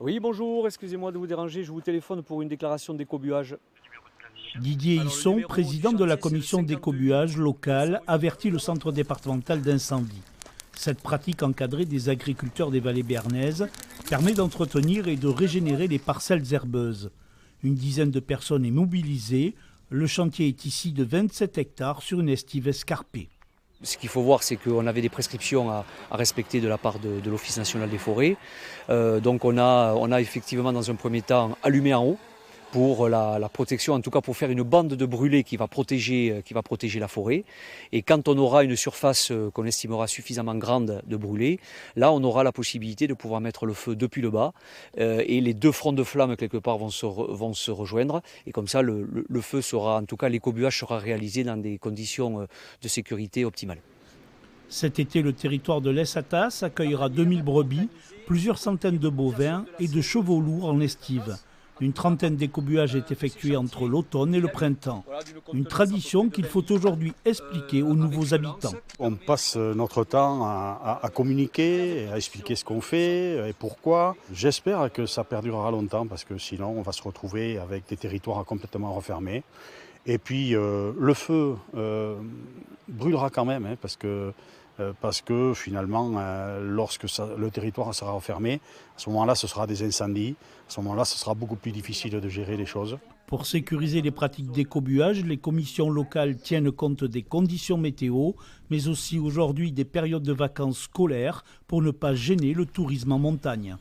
Oui, bonjour, excusez-moi de vous déranger, je vous téléphone pour une déclaration d'écobuage. Didier Alors, le Hisson, numéro du président de la chantier, c'est le commission 58 d'écobuage local, 208 avertit le centre départemental d'incendie. Cette pratique encadrée des agriculteurs des vallées béarnaises permet d'entretenir et de régénérer les parcelles herbeuses. Une dizaine de personnes est mobilisée. Le chantier est ici de 27 hectares sur une estive escarpée. Ce qu'il faut voir, c'est qu'on avait des prescriptions à respecter de la part de l'Office national des forêts. Donc on a effectivement dans un premier temps allumé en haut pour la protection, en tout cas pour faire une bande de brûlés qui va protéger la forêt. Et quand on aura une surface qu'on estimera suffisamment grande de brûlés, là on aura la possibilité de pouvoir mettre le feu depuis le bas et les deux fronts de flammes quelque part vont se rejoindre. Et comme ça le feu sera, en tout cas l'écobuage sera réalisé dans des conditions de sécurité optimales. Cet été, le territoire de l'Essatas accueillera 2000 brebis, plusieurs centaines de bovins et de chevaux lourds en estive. Une trentaine d'écobuages est effectuée entre l'automne et le printemps. Une tradition qu'il faut aujourd'hui expliquer aux nouveaux habitants. On passe notre temps à communiquer, à expliquer ce qu'on fait et pourquoi. J'espère que ça perdurera longtemps parce que sinon on va se retrouver avec des territoires complètement refermés. Et puis le feu brûlera quand même parce que finalement lorsque le territoire sera refermé, à ce moment-là ce sera des incendies, à ce moment-là ce sera beaucoup plus difficile de gérer les choses. Pour sécuriser les pratiques d'écobuage, les commissions locales tiennent compte des conditions météo, mais aussi aujourd'hui des périodes de vacances scolaires pour ne pas gêner le tourisme en montagne.